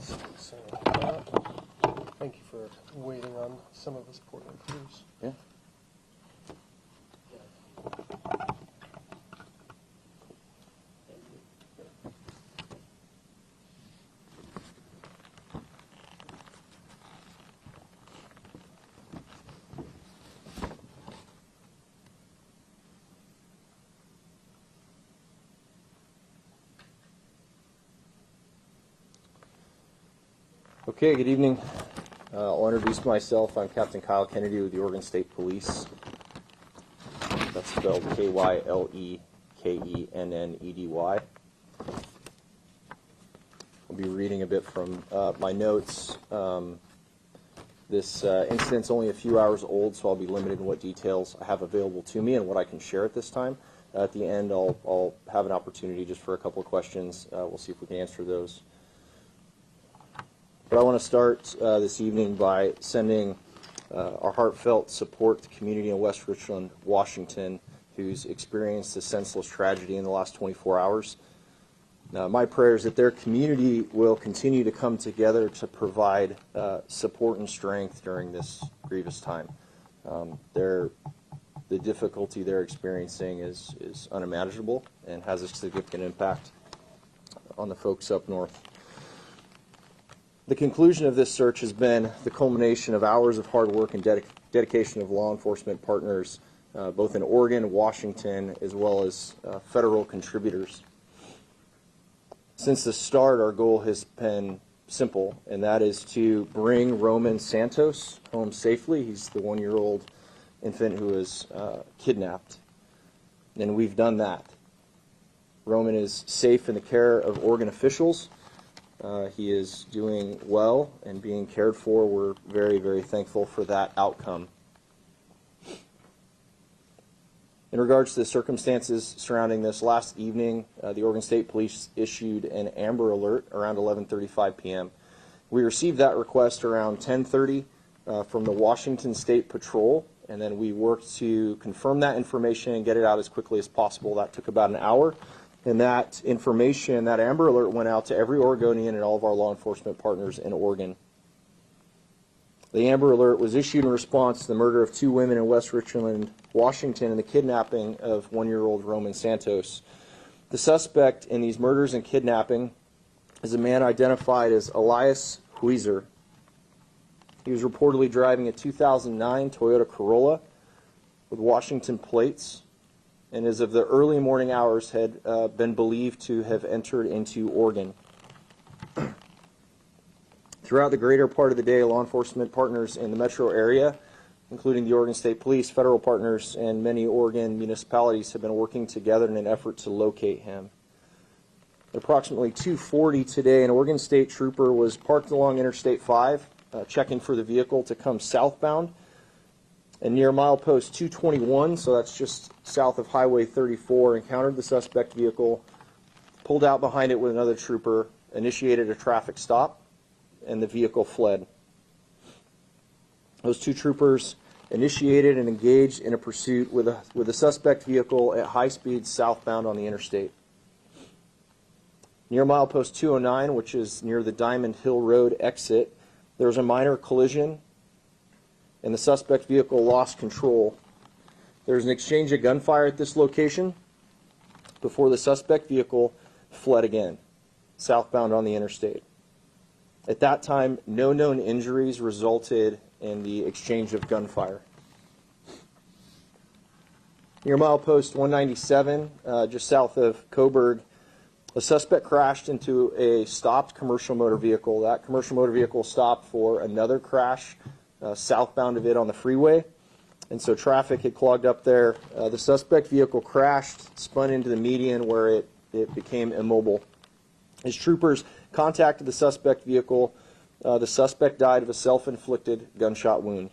So, thank you for waiting on some of us Portland crews. Yeah. Okay, good evening. I'll introduce myself. I'm Captain Kyle Kennedy with the Oregon State Police. That's spelled Kylekennedy. I'll be reading a bit from my notes. This incident's only a few hours old, so I'll be limited in what details I have available to me and what I can share at this time. At the end, I'll have an opportunity just for a couple of questions. We'll see if we can answer those. But I want to start this evening by sending our heartfelt support to the community in West Richland, Washington, who's experienced a senseless tragedy in the last 24 hours. My prayer is that their community will continue to come together to provide support and strength during this grievous time. The difficulty they're experiencing is unimaginable and has a significant impact on the folks up north. The conclusion of this search has been the culmination of hours of hard work and dedication of law enforcement partners, both in Oregon, Washington, as well as federal contributors. Since the start, our goal has been simple, and that is to bring Roman Santos home safely. He's the one-year-old infant who was kidnapped, and we've done that. Roman is safe in the care of Oregon officials. He is doing well and being cared for. We're very, very thankful for that outcome. In regards to the circumstances surrounding this, last evening, the Oregon State Police issued an Amber Alert around 11:35 p.m. We received that request around 10:30 from the Washington State Patrol, and then we worked to confirm that information and get it out as quickly as possible. That took about an hour. And that information, that Amber Alert, went out to every Oregonian and all of our law enforcement partners in Oregon. The Amber Alert was issued in response to the murder of 2 women in West Richland, Washington, and the kidnapping of 1-year-old Roman Santos. The suspect in these murders and kidnapping is a man identified as Elias Huizar. He was reportedly driving a 2009 Toyota Corolla with Washington plates, and as of the early morning hours had been believed to have entered into Oregon. Throughout the greater part of the day, law enforcement partners in the metro area, including the Oregon State Police, federal partners, and many Oregon municipalities have been working together in an effort to locate him. At approximately 2:40 today, an Oregon State trooper was parked along Interstate 5, checking for the vehicle to come southbound. And near milepost 221, so that's just south of Highway 34, encountered the suspect vehicle, pulled out behind it with another trooper, initiated a traffic stop, and the vehicle fled. Those 2 troopers initiated and engaged in a pursuit with a suspect vehicle at high speed southbound on the interstate. Near milepost 209, which is near the Diamond Hill Road exit, there was a minor collision, and the suspect vehicle lost control. There was an exchange of gunfire at this location before the suspect vehicle fled again, southbound on the interstate. At that time, no known injuries resulted in the exchange of gunfire. Near milepost 197, just south of Coburg, a suspect crashed into a stopped commercial motor vehicle. That commercial motor vehicle stopped for another crash southbound of it on the freeway, and so traffic had clogged up there. The suspect vehicle crashed, spun into the median where it became immobile. As troopers contacted the suspect vehicle, the suspect died of a self-inflicted gunshot wound.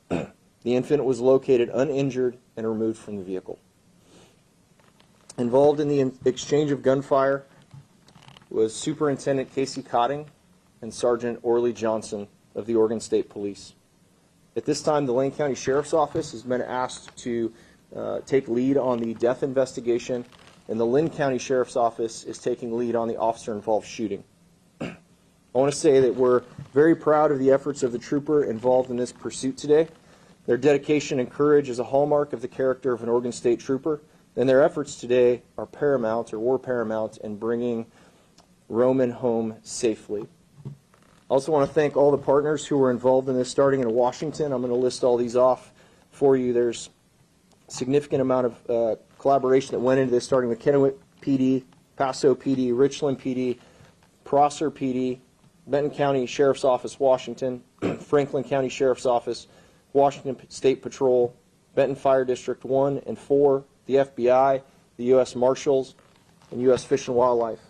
The infant was located uninjured and removed from the vehicle. Involved in the exchange of gunfire was Superintendent Casey Cotting and Sergeant Orley Johnson of the Oregon State Police. At this time, the Lane County Sheriff's Office has been asked to take lead on the death investigation, and the Linn County Sheriff's Office is taking lead on the officer-involved shooting. I want to say that we're very proud of the efforts of the trooper involved in this pursuit today. Their dedication and courage is a hallmark of the character of an Oregon State Trooper, and their efforts today are paramount, or were paramount, in bringing Roman home safely. I also want to thank all the partners who were involved in this, starting in Washington. I'm going to list all these off for you. There's a significant amount of collaboration that went into this, starting with Kennewick PD, Paso PD, Richland PD, Prosser PD, Benton County Sheriff's Office, Washington, Franklin County Sheriff's Office, Washington State Patrol, Benton Fire District 1 and 4, the FBI, the U.S. Marshals, and U.S. Fish and Wildlife.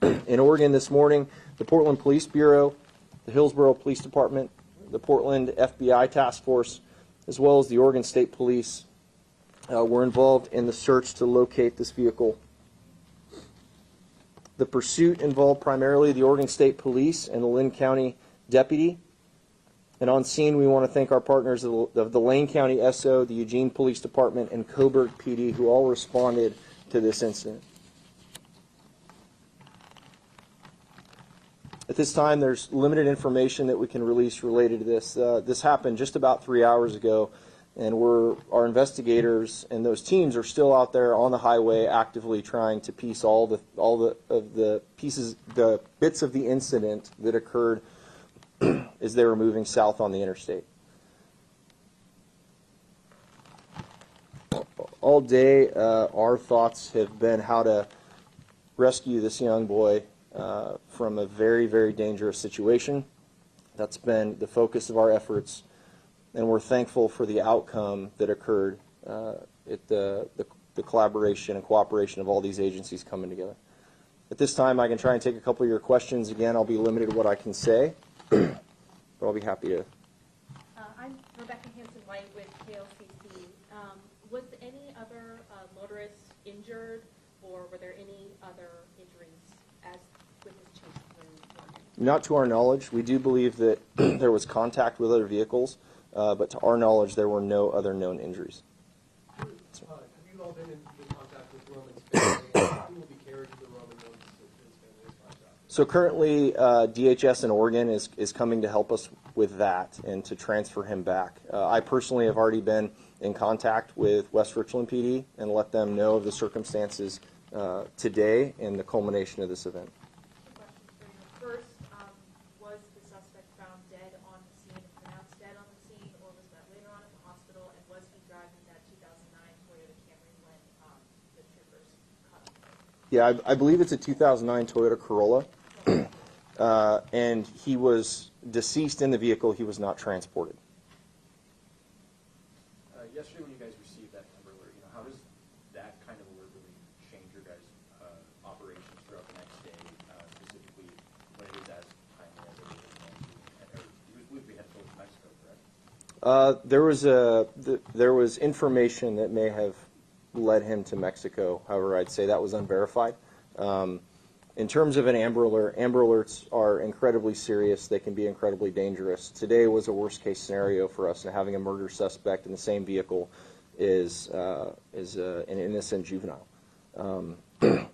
In Oregon this morning, the Portland Police Bureau, the Hillsborough Police Department, the Portland FBI Task Force, as well as the Oregon State Police were involved in the search to locate this vehicle. The pursuit involved primarily the Oregon State Police and the Lynn County Deputy. And on scene, we want to thank our partners of the Lane County SO, the Eugene Police Department, and Coburg PD, who all responded to this incident. At this time, there's limited information that we can release related to this. This happened just about 3 hours ago, and our investigators and those teams are still out there on the highway actively trying to piece all the bits of the incident that occurred as they were moving south on the interstate. All day, our thoughts have been how to rescue this young boy from a very, very dangerous situation. That's been the focus of our efforts, and we're thankful for the outcome that occurred at the collaboration and cooperation of all these agencies coming together. At this time, I can try and take a couple of your questions. Again, I'll be limited to what I can say, but I'll be happy to. I'm Rebecca Hanson-White with KLCC. Was any other motorist injured, or were there any other injuries as with this chase? Not to our knowledge. We do believe that there was contact with other vehicles, but to our knowledge, there were no other known injuries. Have you all been in contact with Roman's family? Who will be carried to the Roman once his family is contacted? So currently, DHS in Oregon is coming to help us with that and to transfer him back. I personally have already been in contact with West Richland PD and let them know of the circumstances today and the culmination of this event. Two questions for you. First, was the suspect found dead on the scene, pronounced dead on the scene, or was that later on at the hospital? And was he driving that 2009 Toyota Camry when the troopers caught him? Yeah, I believe it's a 2009 Toyota Corolla, and he was deceased in the vehicle. He was not transported. Yesterday, when you guys received that Amber Alert, how does that kind of alert really change your guys' operations throughout the next day, specifically when it is as timely as it is? We had to go to Mexico, correct? There was information that may have led him to Mexico. However, I'd say that was unverified. In terms of an Amber Alerts are incredibly serious. They can be incredibly dangerous. Today was a worst-case scenario for us, and having a murder suspect in the same vehicle is an innocent juvenile.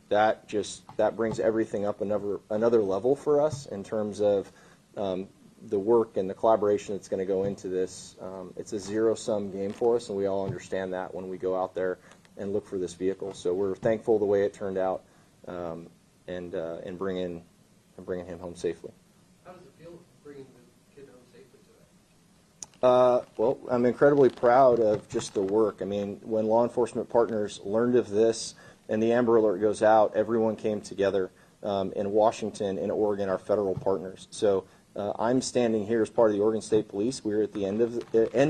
That brings everything up another level for us in terms of the work and the collaboration that's going to go into this. It's a zero-sum game for us, and we all understand that when we go out there and look for this vehicle. So we're thankful the way it turned out. And bringing him home safely. How does it feel bringing the kid home safely today? Well, I'm incredibly proud of just the work. I mean, when law enforcement partners learned of this and the Amber Alert goes out, everyone came together in Washington and Oregon, our federal partners. So I'm standing here as part of the Oregon State Police. We're at the end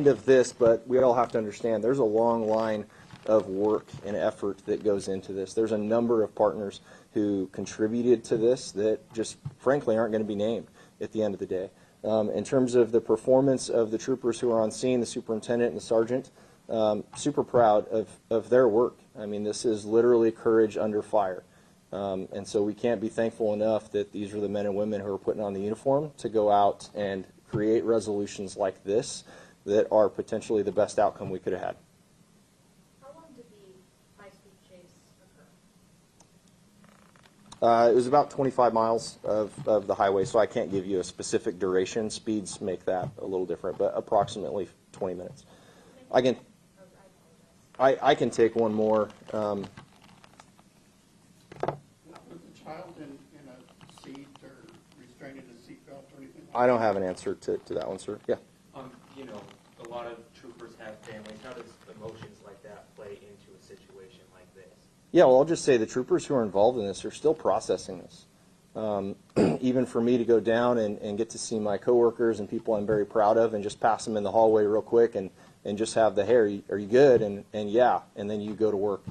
of this, but we all have to understand there's a long line of work and effort that goes into this. There's a number of partners who contributed to this that just frankly aren't going to be named at the end of the day. In terms of the performance of the troopers who are on scene, the superintendent and the sergeant, super proud of their work. I mean, this is literally courage under fire. And so we can't be thankful enough that these are the men and women who are putting on the uniform to go out and create resolutions like this that are potentially the best outcome we could have had. How long did the high-speed chase It was about 25 miles of the highway, so I can't give you a specific duration. Speeds make that a little different, but approximately 20 minutes. I can take one more. Was the child in a seat or restrained in a seatbelt or anything? I don't have an answer to that one, sir. Yeah. You know, a lot of troopers have families. How does emotions like that play into a situation like this? Yeah, well, I'll just say the troopers who are involved in this are still processing this. Even for me to go down and get to see my coworkers and people I'm very proud of and just pass them in the hallway real quick and just have the, hey, are you good? And yeah, and then you go to work.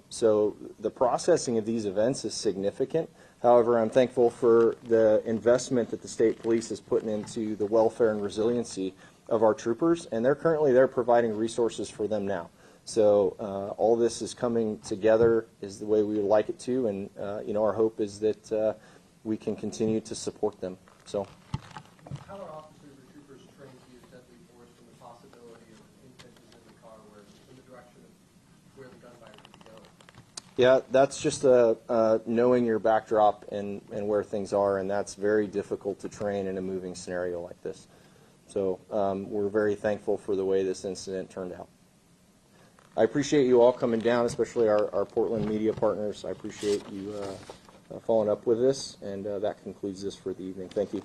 So the processing of these events is significant. However, I'm thankful for the investment that the state police is putting into the welfare and resiliency of our troopers, and they're currently there providing resources for them now. So all this is coming together is the way we would like it to, and our hope is that we can continue to support them. So. How are officers or troopers trained to use deadly force from the possibility of impinges in the car where in the direction of where the gunfire could be going? Yeah, that's just knowing your backdrop and where things are, and that's very difficult to train in a moving scenario like this. So we're very thankful for the way this incident turned out. I appreciate you all coming down, especially our Portland media partners. I appreciate you following up with this, and that concludes this for the evening. Thank you.